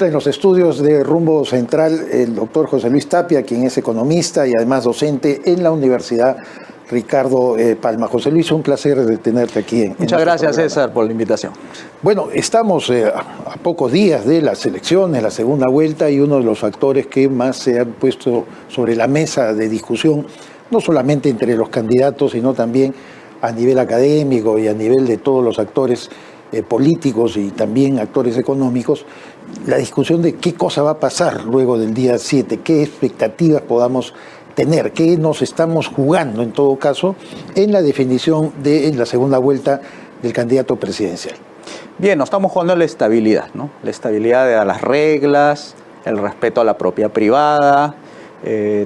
En los estudios de Rumbo Central, el doctor José Luis Tapia, quien es economista y además docente en la Universidad Ricardo Palma. José Luis, un placer de tenerte aquí. Muchas gracias, César, por la invitación. Bueno, estamos a pocos días de las elecciones, la segunda vuelta, y uno de los factores que más se han puesto sobre la mesa de discusión, no solamente entre los candidatos, sino también a nivel académico y a nivel de todos los actores políticos y también actores económicos, la discusión de qué cosa va a pasar luego del día 7, qué expectativas podamos tener, qué nos estamos jugando en todo caso en la definición en la segunda vuelta del candidato presidencial. Bien, nos estamos jugando la estabilidad, ¿no? La estabilidad de las reglas, el respeto a la propiedad privada.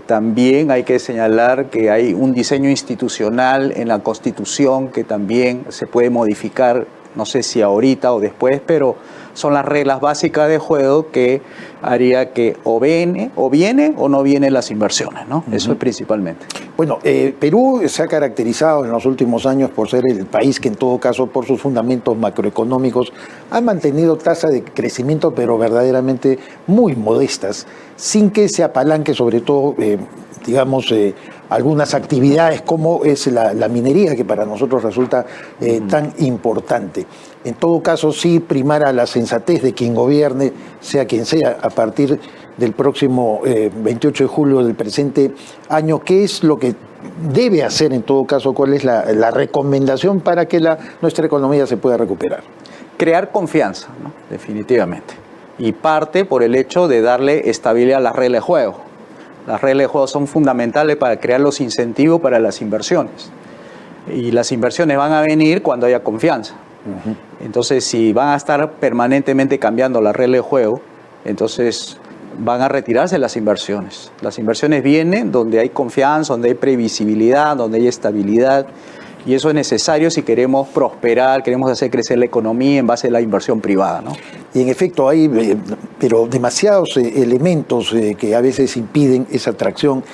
También hay que señalar que hay un diseño institucional en la Constitución que también se puede modificar, no sé si ahorita o después, pero son las reglas básicas de juego que haría que o viene o no vienen las inversiones, ¿no? Eso es principalmente. Bueno, Perú se ha caracterizado en los últimos años por ser el país que en todo caso por sus fundamentos macroeconómicos ha mantenido tasas de crecimiento pero verdaderamente muy modestas, sin que se apalanque sobre todo, algunas actividades como es la minería, que para nosotros resulta tan importante. En todo caso, sí primar a la sensatez de quien gobierne, sea quien sea, a partir del próximo 28 de julio del presente año, qué es lo que debe hacer en todo caso, cuál es la recomendación para que nuestra economía se pueda recuperar. Crear confianza, ¿no? Definitivamente. Y parte por el hecho de darle estabilidad a las reglas de juego. Las reglas de juego son fundamentales para crear los incentivos para las inversiones. Y las inversiones van a venir cuando haya confianza. Entonces, si van a estar permanentemente cambiando las reglas de juego, entonces van a retirarse las inversiones. Las inversiones vienen donde hay confianza, donde hay previsibilidad, donde hay estabilidad. Y eso es necesario si queremos prosperar, queremos hacer crecer la economía en base a la inversión privada, ¿no? Y en efecto hay pero demasiados elementos que a veces impiden esa atracción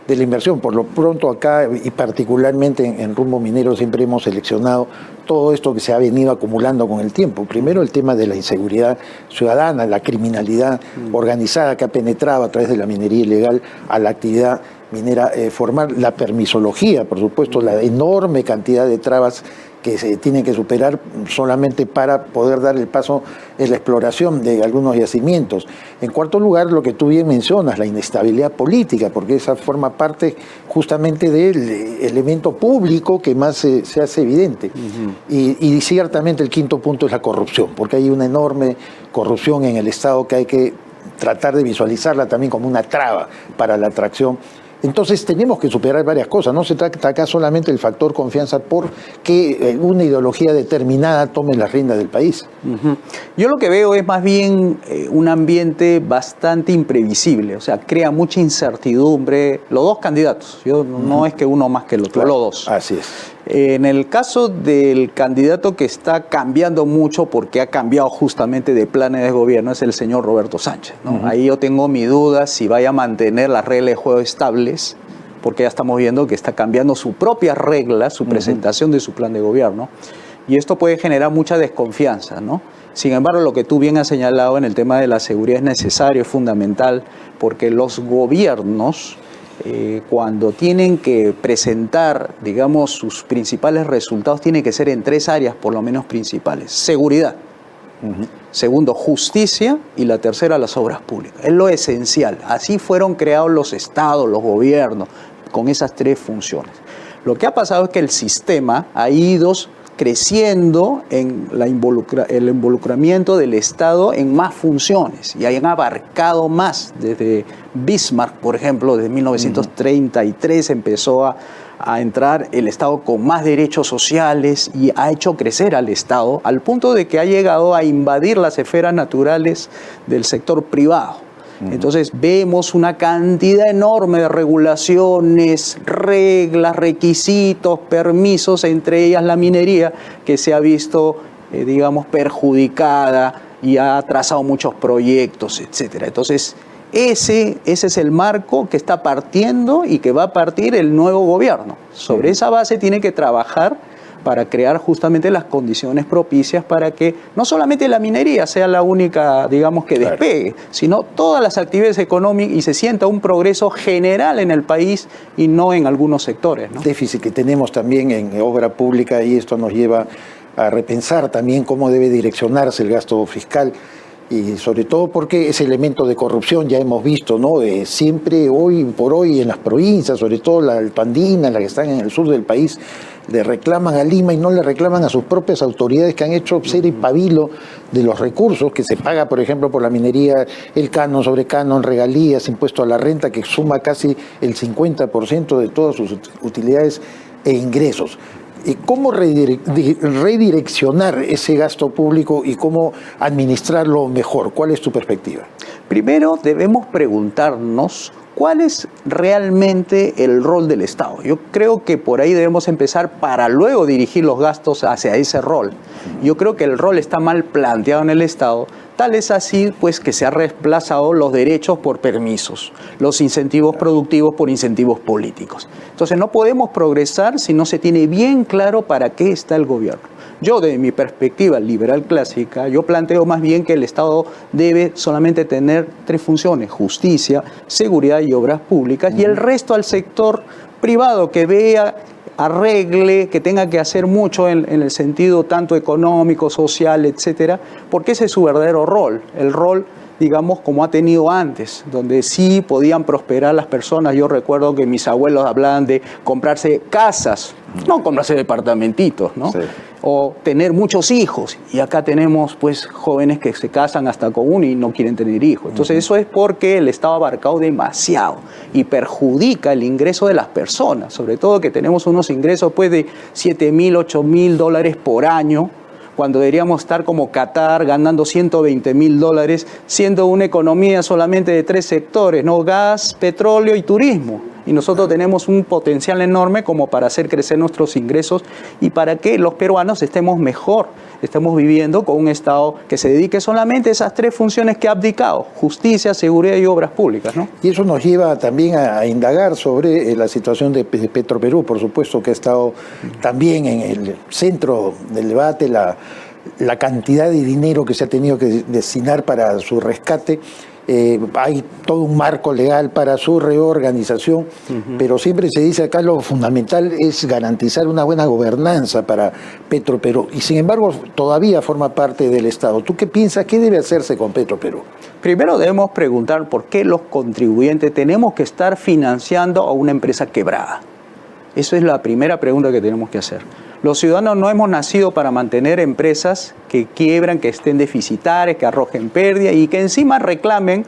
de la inversión. Por lo pronto acá, y particularmente en Rumbo Minero, siempre hemos seleccionado todo esto que se ha venido acumulando con el tiempo. Primero el tema de la inseguridad ciudadana, la criminalidad organizada que ha penetrado a través de la minería ilegal a la actividad minera formal, la permisología, por supuesto, la enorme cantidad de trabas que se tienen que superar solamente para poder dar el paso en la exploración de algunos yacimientos. En cuarto lugar, lo que tú bien mencionas, la inestabilidad política, porque esa forma parte justamente del elemento público que más se hace evidente. Y ciertamente el quinto punto es la corrupción, porque hay una enorme corrupción en el Estado que hay que tratar de visualizarla también como una traba para la atracción. Entonces tenemos que superar varias cosas, no se trata acá solamente del factor confianza por que una ideología determinada tome las riendas del país. Yo lo que veo es más bien un ambiente bastante imprevisible, o sea, crea mucha incertidumbre los dos candidatos, no es que uno más que el otro, claro, los dos. Así es. En el caso del candidato que está cambiando mucho porque ha cambiado justamente de planes de gobierno es el señor Roberto Sánchez, ¿no? Ahí yo tengo mi duda si vaya a mantener las reglas de juego estables, porque ya estamos viendo que está cambiando su propia regla, su presentación de su plan de gobierno, y esto puede generar mucha desconfianza, ¿no? Sin embargo, lo que tú bien has señalado en el tema de la seguridad es necesario, es fundamental, porque los gobiernos cuando tienen que presentar, digamos, sus principales resultados, tiene que ser en tres áreas por lo menos principales. Seguridad, segundo, justicia, y la tercera, las obras públicas. Es lo esencial. Así fueron creados los estados, los gobiernos, con esas tres funciones. Lo que ha pasado es que el sistema ha ido creciendo en el involucramiento del Estado en más funciones y han abarcado más. Desde Bismarck, por ejemplo, desde 1933 empezó a entrar el Estado con más derechos sociales y ha hecho crecer al Estado al punto de que ha llegado a invadir las esferas naturales del sector privado. Entonces vemos una cantidad enorme de regulaciones, reglas, requisitos, permisos, entre ellas la minería, que se ha visto, digamos, perjudicada y ha atrasado muchos proyectos, etcétera. Entonces ese es el marco que está partiendo y que va a partir el nuevo gobierno. Sobre esa base tiene que trabajar para crear justamente las condiciones propicias para que no solamente la minería sea la única, digamos, que despegue, sino todas las actividades económicas y se sienta un progreso general en el país y no en algunos sectores, ¿no? Déficit que tenemos también en obra pública, y esto nos lleva a repensar también cómo debe direccionarse el gasto fiscal, y sobre todo porque ese elemento de corrupción ya hemos visto, ¿no? Siempre hoy por hoy en las provincias, sobre todo la altoandina, las que están en el sur del país, le reclaman a Lima y no le reclaman a sus propias autoridades que han hecho ser y pabilo de los recursos que se paga, por ejemplo, por la minería, el canon sobre canon, regalías, impuesto a la renta, que suma casi el 50% de todas sus utilidades e ingresos. ¿Cómo redireccionar ese gasto público y cómo administrarlo mejor? ¿Cuál es tu perspectiva? Primero debemos preguntarnos cuál es realmente el rol del Estado. Yo creo que por ahí debemos empezar para luego dirigir los gastos hacia ese rol. Yo creo que el rol está mal planteado en el Estado. Tal es así, pues, que se han reemplazado los derechos por permisos, los incentivos productivos por incentivos políticos. Entonces no podemos progresar si no se tiene bien claro para qué está el gobierno. Yo, desde mi perspectiva liberal clásica, yo planteo más bien que el Estado debe solamente tener 3 funciones: justicia, seguridad y obras públicas, y el resto al sector privado que vea, arregle, que tenga que hacer mucho en el sentido tanto económico, social, etcétera, porque ese es su verdadero rol, el rol, digamos, como ha tenido antes, donde sí podían prosperar las personas. Yo recuerdo que mis abuelos hablaban de comprarse casas, no comprarse departamentitos, ¿no? Sí. O tener muchos hijos, y acá tenemos pues jóvenes que se casan hasta con uno y no quieren tener hijos. Entonces eso es porque el Estado ha abarcado demasiado y perjudica el ingreso de las personas, sobre todo que tenemos unos ingresos pues de $7,000, $8,000 por año, cuando deberíamos estar como Qatar ganando $120,000, siendo una economía solamente de 3 sectores, ¿no? Gas, petróleo y turismo. Y nosotros tenemos un potencial enorme como para hacer crecer nuestros ingresos y para que los peruanos estemos mejor, estemos viviendo con un Estado que se dedique solamente a esas 3 funciones que ha abdicado: justicia, seguridad y obras públicas, ¿no? Y eso nos lleva también a indagar sobre la situación de Petroperú, por supuesto, que ha estado también en el centro del debate, la cantidad de dinero que se ha tenido que destinar para su rescate. Hay todo un marco legal para su reorganización, pero siempre se dice acá lo fundamental es garantizar una buena gobernanza para Petroperú, y sin embargo todavía forma parte del Estado. ¿Tú qué piensas? ¿Qué debe hacerse con Petroperú? Primero debemos preguntar por qué los contribuyentes tenemos que estar financiando a una empresa quebrada. Esa es la primera pregunta que tenemos que hacer. Los ciudadanos no hemos nacido para mantener empresas que quiebran, que estén deficitarias, que arrojen pérdida y que encima reclamen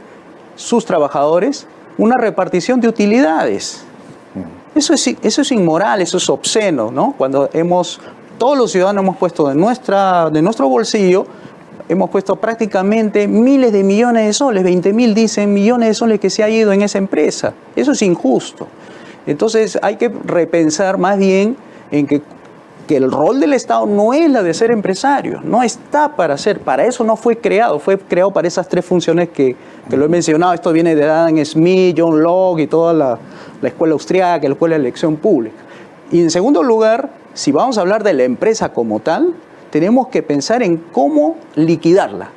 sus trabajadores una repartición de utilidades. Eso es inmoral, eso es obsceno, ¿no? Cuando todos los ciudadanos hemos puesto de nuestro bolsillo, hemos puesto prácticamente miles de millones de soles, 20.000 dicen millones de soles que se ha ido en esa empresa. Eso es injusto. Entonces hay que repensar más bien en que el rol del Estado no es la de ser empresario, no está para eso no fue creado para esas 3 funciones que lo he mencionado. Esto viene de Adam Smith, John Locke y toda la escuela austriaca, la escuela de elección pública. Y en segundo lugar, si vamos a hablar de la empresa como tal, tenemos que pensar en cómo liquidarla,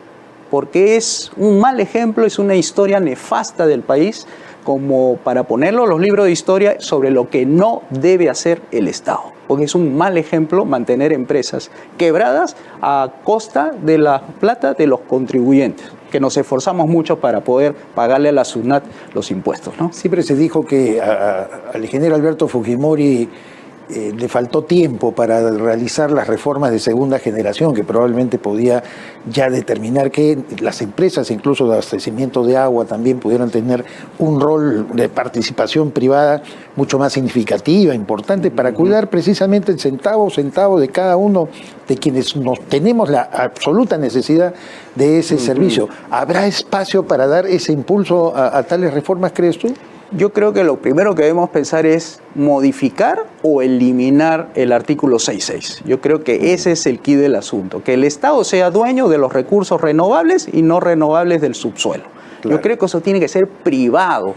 porque es un mal ejemplo, es una historia nefasta del país, como para ponerlo en los libros de historia sobre lo que no debe hacer el Estado, porque es un mal ejemplo mantener empresas quebradas a costa de la plata de los contribuyentes, que nos esforzamos mucho para poder pagarle a la SUNAT los impuestos, ¿no? Siempre se dijo que al ingeniero Alberto Fujimori le faltó tiempo para realizar las reformas de segunda generación, que probablemente podía ya determinar que las empresas, incluso de abastecimiento de agua, también pudieran tener un rol de participación privada mucho más significativa, importante, para cuidar precisamente el centavo de cada uno de quienes tenemos la absoluta necesidad de ese servicio. ¿Habrá espacio para dar ese impulso a tales reformas, crees tú? Yo creo que lo primero que debemos pensar es modificar o eliminar el artículo 6.6. Yo creo que ese es el quid del asunto, que el Estado sea dueño de los recursos renovables y no renovables del subsuelo. Claro. Yo creo que eso tiene que ser privado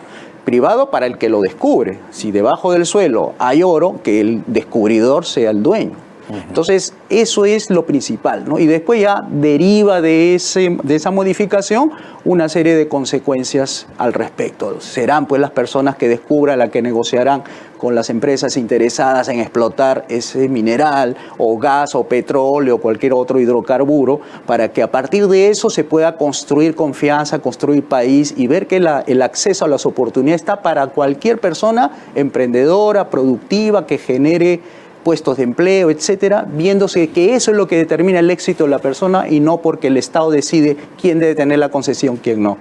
para el que lo descubre. Si debajo del suelo hay oro, que el descubridor sea el dueño. Entonces, eso es lo principal, ¿no? Y después ya deriva de esa modificación una serie de consecuencias al respecto. Serán pues las personas que descubran, las que negociarán con las empresas interesadas en explotar ese mineral o gas o petróleo o cualquier otro hidrocarburo, para que a partir de eso se pueda construir confianza, construir país y ver que el acceso a las oportunidades está para cualquier persona emprendedora, productiva, que genere puestos de empleo, etcétera, viéndose que eso es lo que determina el éxito de la persona y no porque el Estado decide quién debe tener la concesión, quién no.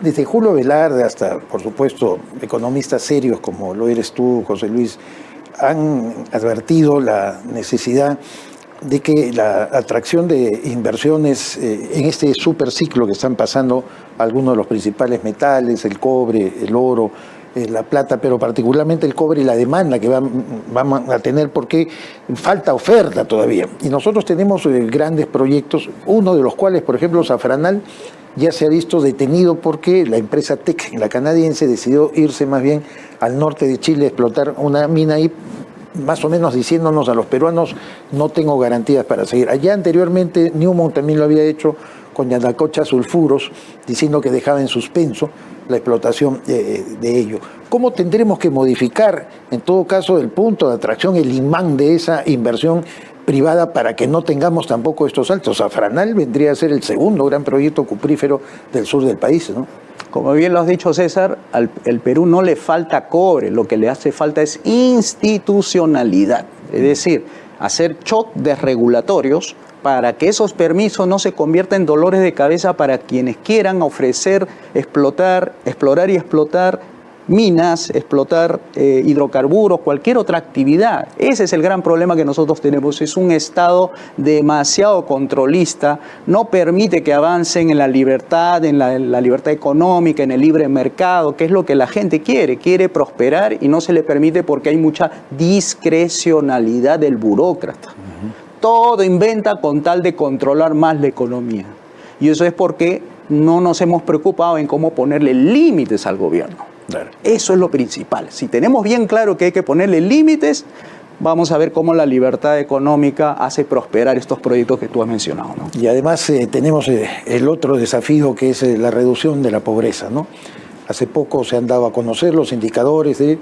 Desde Julio Velarde hasta, por supuesto, economistas serios como lo eres tú, José Luis, han advertido la necesidad de que la atracción de inversiones en este superciclo que están pasando algunos de los principales metales, el cobre, el oro, la plata, pero particularmente el cobre y la demanda que van a tener, porque falta oferta todavía. Y nosotros tenemos grandes proyectos, uno de los cuales, por ejemplo, Zafranal, ya se ha visto detenido porque la empresa Teck, la canadiense, decidió irse más bien al norte de Chile a explotar una mina ahí, más o menos diciéndonos a los peruanos, no tengo garantías para seguir. Allá anteriormente Newmont también lo había hecho con Yanacocha Sulfuros, diciendo que dejaba en suspenso la explotación de ello. ¿Cómo tendremos que modificar, en todo caso, el punto de atracción, el imán de esa inversión privada para que no tengamos tampoco estos saltos? Zafranal vendría a ser el segundo gran proyecto cuprífero del sur del país, ¿no? Como bien lo has dicho, César, al Perú no le falta cobre, lo que le hace falta es institucionalidad, es decir, hacer shock desregulatorios para que esos permisos no se conviertan en dolores de cabeza para quienes quieran ofrecer, explorar y explotar minas, explotar hidrocarburos, cualquier otra actividad. Ese es el gran problema que nosotros tenemos. Es un Estado demasiado controlista, no permite que avancen en la libertad, en la libertad económica, en el libre mercado, que es lo que la gente quiere prosperar y no se le permite porque hay mucha discrecionalidad del burócrata. Todo inventa con tal de controlar más la economía. Y eso es porque no nos hemos preocupado en cómo ponerle límites al gobierno. Claro. Eso es lo principal. Si tenemos bien claro que hay que ponerle límites, vamos a ver cómo la libertad económica hace prosperar estos proyectos que tú has mencionado, ¿no? Y además tenemos el otro desafío, que es la reducción de la pobreza, ¿no? Hace poco se han dado a conocer los indicadores de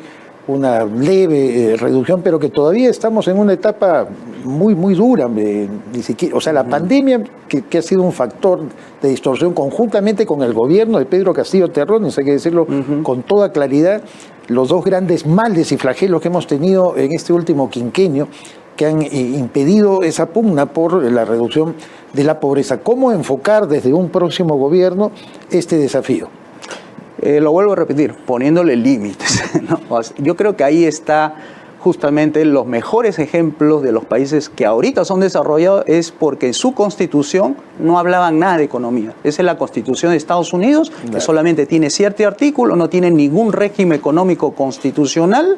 una leve reducción, pero que todavía estamos en una etapa muy dura. Ni siquiera, o sea, la pandemia, que ha sido un factor de distorsión conjuntamente con el gobierno de Pedro Castillo Terrones, hay que decirlo con toda claridad, los dos grandes males y flagelos que hemos tenido en este último quinquenio, que han impedido esa pugna por la reducción de la pobreza. ¿Cómo enfocar desde un próximo gobierno este desafío? Lo vuelvo a repetir, poniéndole límites, ¿no? Yo creo que ahí está justamente los mejores ejemplos de los países que ahorita son desarrollados, es porque en su constitución no hablaban nada de economía. Esa es la constitución de Estados Unidos, que solamente tiene cierto artículo, no tiene ningún régimen económico constitucional,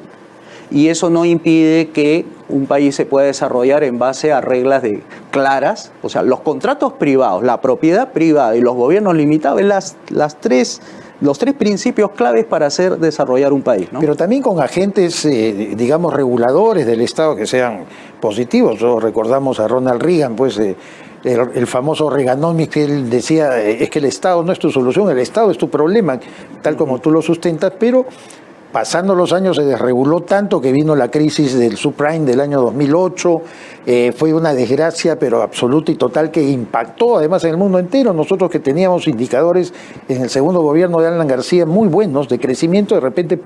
y eso no impide que un país se pueda desarrollar en base a reglas claras. O sea, los contratos privados, la propiedad privada y los gobiernos limitados, los tres principios claves para hacer desarrollar un país, ¿no? Pero también con agentes, digamos, reguladores del Estado que sean positivos. Recordamos a Ronald Reagan, pues el famoso Reaganomics, que él decía, es que el Estado no es tu solución, el Estado es tu problema, tal como tú lo sustentas, pero pasando los años se desreguló tanto que vino la crisis del subprime del año 2008, fue una desgracia pero absoluta y total que impactó además en el mundo entero. Nosotros que teníamos indicadores en el segundo gobierno de Alan García muy buenos de crecimiento, de repente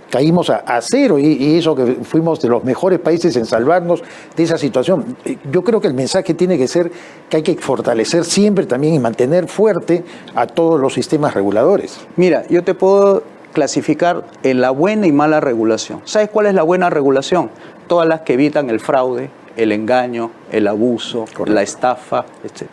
caímos a cero, y eso que fuimos de los mejores países en salvarnos de esa situación. Yo creo que el mensaje tiene que ser que hay que fortalecer siempre también y mantener fuerte a todos los sistemas reguladores. Mira, yo te puedo clasificar en la buena y mala regulación. ¿Sabes cuál es la buena regulación? Todas las que evitan el fraude, el engaño, el abuso, la estafa, etc.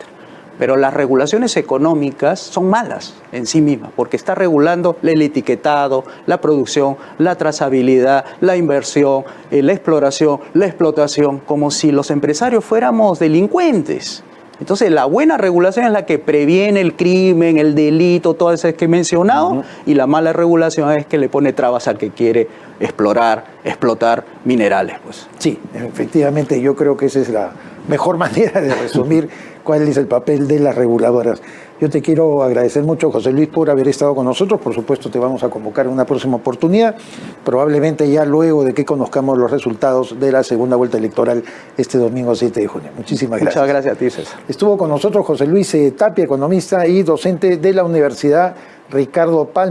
Pero las regulaciones económicas son malas en sí mismas, porque está regulando el etiquetado, la producción, la trazabilidad, la inversión, la exploración, la explotación, como si los empresarios fuéramos delincuentes. Entonces, la buena regulación es la que previene el crimen, el delito, todo eso que he mencionado, y la mala regulación es que le pone trabas al que quiere explotar minerales. Pues. Sí, efectivamente, yo creo que esa es la mejor manera de resumir cuál es el papel de las reguladoras. Yo te quiero agradecer mucho, José Luis, por haber estado con nosotros. Por supuesto, te vamos a convocar en una próxima oportunidad, probablemente ya luego de que conozcamos los resultados de la segunda vuelta electoral este domingo 7 de junio. Muchísimas gracias. Muchas gracias a ti, César. Estuvo con nosotros José Luis Tapia, economista y docente de la Universidad Ricardo Palma.